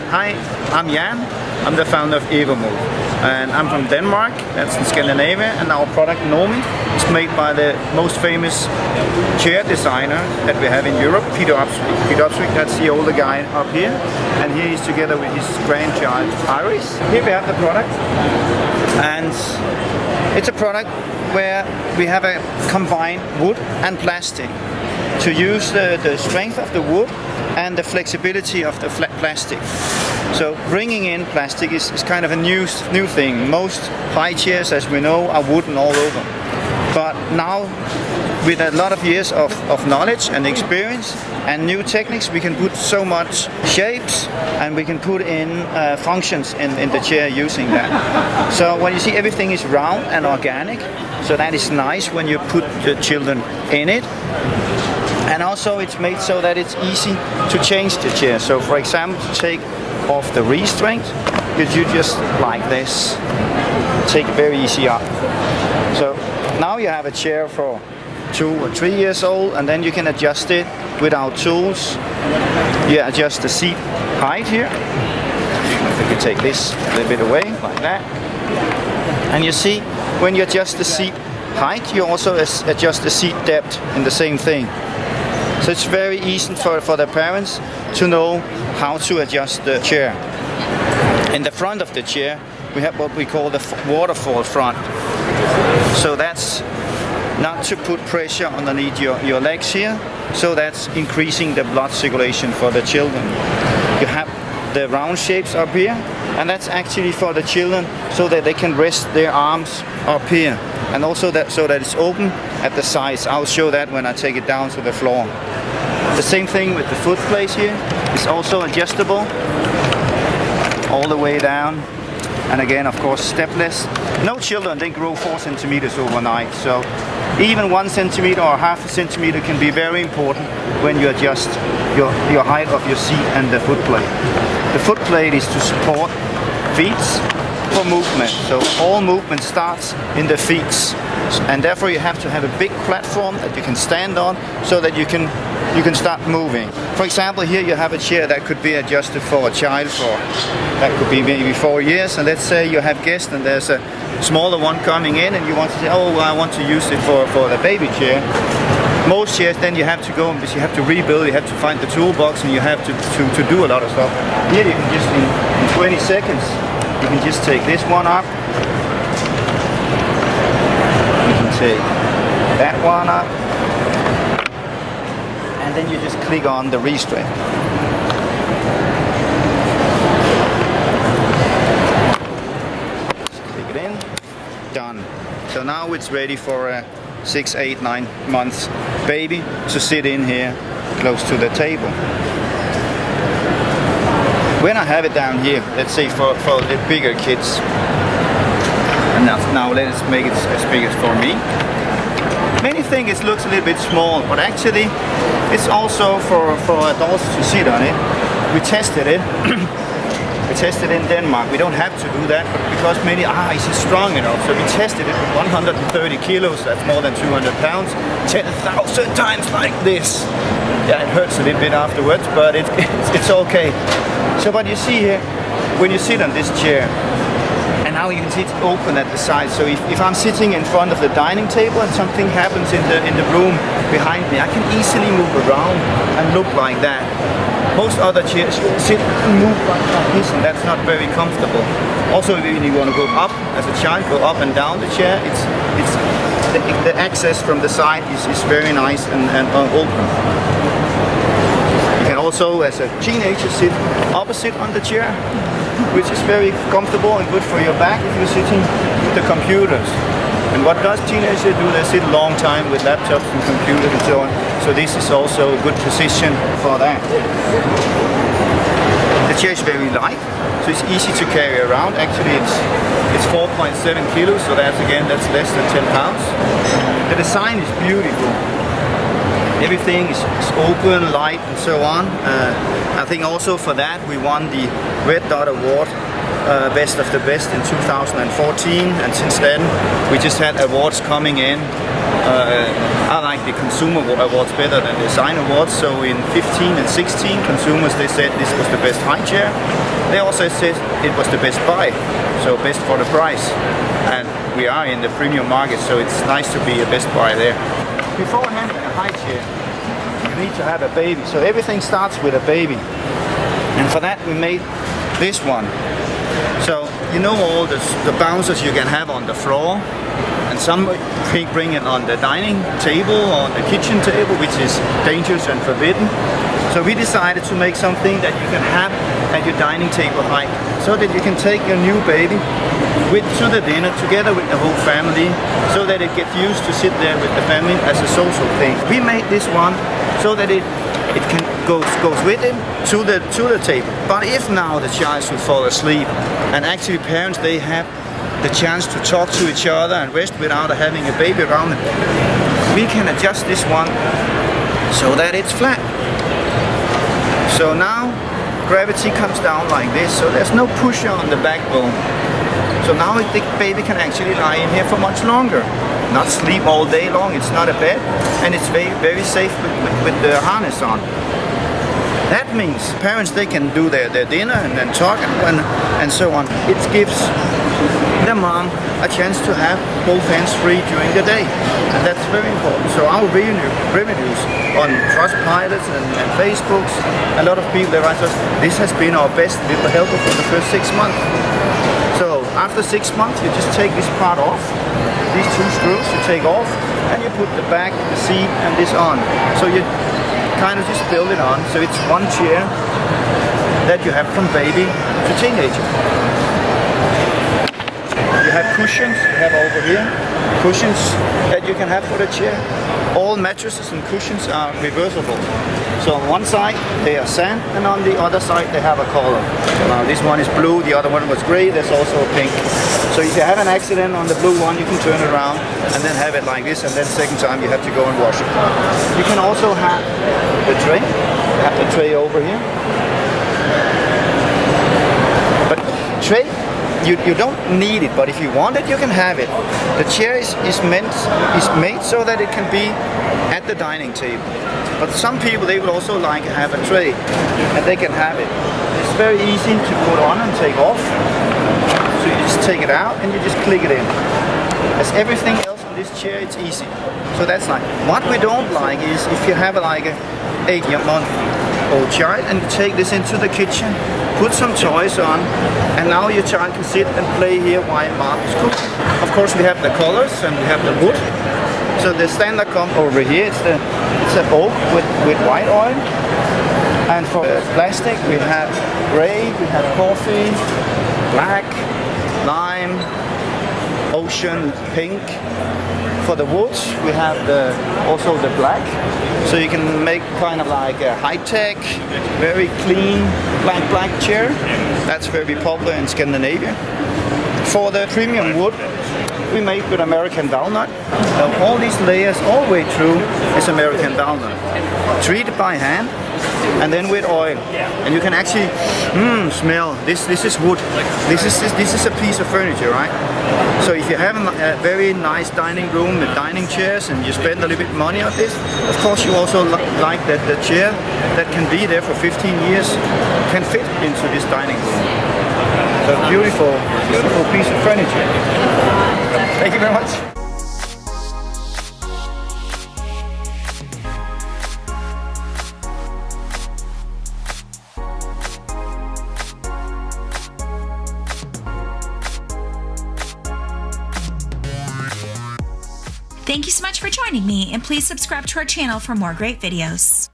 Hi, I'm Jan. I'm the founder of Evo, and I'm from Denmark, that's in Scandinavia, and our product Nomi is made by the most famous chair designer that we have in Europe, Peter Upswick. That's the older guy up here, and here he's together with his grandchild Iris. Here we have the product, and it's a product where we have a combined wood and plastic to use the strength of the wood and the flexibility of the flat plastic. So bringing in plastic is kind of a new thing. Most high chairs, as we know, are wooden all over. But now, with a lot of years of knowledge and experience and new techniques, we can put so much shapes and we can put in functions in the chair using that. So when you see everything is round and organic, so that is nice when you put the children in it. And also it's made so that it's easy to change the chair. So for example, to take off the restraint, you just like this, take it very easy up. So now you have a chair for 2 or 3 years old, and then you can adjust it without tools. You adjust the seat height here. You can take this a little bit away, like that. And you see, when you adjust the seat height, you also adjust the seat depth in the same thing. So it's very easy for the parents to know how to adjust the chair. In the front of the chair, we have what we call the waterfall front. So that's not to put pressure underneath your legs here. So that's increasing the blood circulation for the children. You have the round shapes up here, and that's actually for the children so that they can rest their arms up here. And also so that it's open at the sides. I'll show that when I take it down to the floor. The same thing with the foot place here. It's also adjustable all the way down. And again, of course, stepless. No children, they grow 4 centimeters overnight. So even 1 centimeter or half a centimeter can be very important when you adjust your height of your seat and the foot plate. The foot plate is to support feet for movement. So all movement starts in the feet. And therefore you have to have a big platform that you can stand on so that you can start moving. For example, here you have a chair that could be adjusted for a child that could be maybe 4 years. And let's say you have guests and there's a smaller one coming in and you want to say, oh, well, I want to use it for the baby chair. Most chairs, then you have to go because you have to rebuild, you have to find the toolbox, and you have to do a lot of stuff. Here you can just in 20 seconds, you can just take this one up. You can take that one up. And then you just click on the restraint. Just click it in. Done. So now it's ready for a 6, 8, 9 months baby to sit in here close to the table. When I have it down here, let's say for the bigger kids, and now let's make it as big as for me. Many think it looks a little bit small, but actually it's also for adults to sit on it. We tested it. We tested in Denmark. We don't have to do that, but because many, is it strong enough? So we tested it with 130 kilos, that's more than 200 pounds, 10,000 times like this. Yeah, it hurts a little bit afterwards, but it's okay. So what you see here, when you sit on this chair, and now you can see it's open at the side. So if I'm sitting in front of the dining table and something happens in the room behind me, I can easily move around and look like that. Most other chairs sit and move like this, and that's not very comfortable. Also, when you want to go up as a child, go up and down the chair, the access from the side is very nice and open. You can also, as a teenager, sit opposite on the chair, which is very comfortable and good for your back if you're sitting with the computers. And what does teenagers do? They sit a long time with laptops and computers and so on. So this is also a good position for that. The chair is very light, so it's easy to carry around. Actually, it's 4.7 kilos, so that's less than 10 pounds. The design is beautiful. Everything is open, light, and so on. I think also for that we won the Red Dot Award Best of the Best in 2014, and since then we just had awards coming in. I like the consumer awards better than the design awards. So in 15 and 16, consumers, they said this was the best high chair. They also said it was the best buy, so best for the price. And we are in the premium market, so it's nice to be a best buy there. Before having a high chair, you need to have a baby. So everything starts with a baby. And for that we made this one. So you know all the bouncers you can have on the floor, and some bring it on the dining table or on the kitchen table, which is dangerous and forbidden. So we decided to make something that you can have at your dining table height, so that you can take your new baby to the dinner together with the whole family, so that it gets used to sit there with the family as a social thing. We made this one so that it can goes with him to the table. But if now the child should fall asleep, and actually parents, they have the chance to talk to each other and rest without having a baby around them, we can adjust this one so that it's flat. So now gravity comes down like this, so there's no pusher on the backbone. So now the baby can actually lie in here for much longer, not sleep all day long. It's not a bed, and it's very, very safe with the harness on. That means parents, they can do their dinner and then talk and so on. It gives the mom a chance to have both hands free during the day, and that's very important. So our reviews on Trustpilot and Facebooks, a lot of people, they write us, this has been our best little helper for the first 6 months. So after 6 months, you just take this part off, these two screws you take off, and you put the back, the seat, and this on. So you kind of just build it on. So it's one chair that you have from baby to teenager. You have cushions, you have over here, cushions that you can have for the chair. All mattresses and cushions are reversible. So on one side they are sand, and on the other side they have a color. Now this one is blue, the other one was gray, there's also a pink. So if you have an accident on the blue one, you can turn it around and then have it like this, and then second time you have to go and wash it. You can also have the tray. You have the tray over here. But tray, you don't need it, but if you want it, you can have it. The chair is made so that it can be at the dining table. But some people, they will also like to have a tray, and they can have it. It's very easy to put on and take off. So you just take it out and you just click it in. As everything else on this chair, it's easy. So that's nice. What we don't like is if you have like a 8-month-old child and you take this into the kitchen, put some toys on, and now your child can sit and play here while mom is cooking. Of course we have the colors and we have the wood. So the standard come over here, it's an oak with white oil. And for plastic we have gray, we have coffee, black, lime, ocean, pink. For the woods we have also the black. So you can make kind of like a high-tech, very clean black chair. That's very popular in Scandinavia. For the premium wood, we make with American walnut. All these layers all the way through is American walnut. Treated by hand and then with oil. And you can actually smell, this is wood. This is a piece of furniture, right? So if you have a very nice dining room with dining chairs and you spend a little bit money on this, of course you also like that the chair that can be there for 15 years can fit into this dining room. So beautiful piece of furniture. Thank you very much. Thank you so much for joining me, and please subscribe to our channel for more great videos.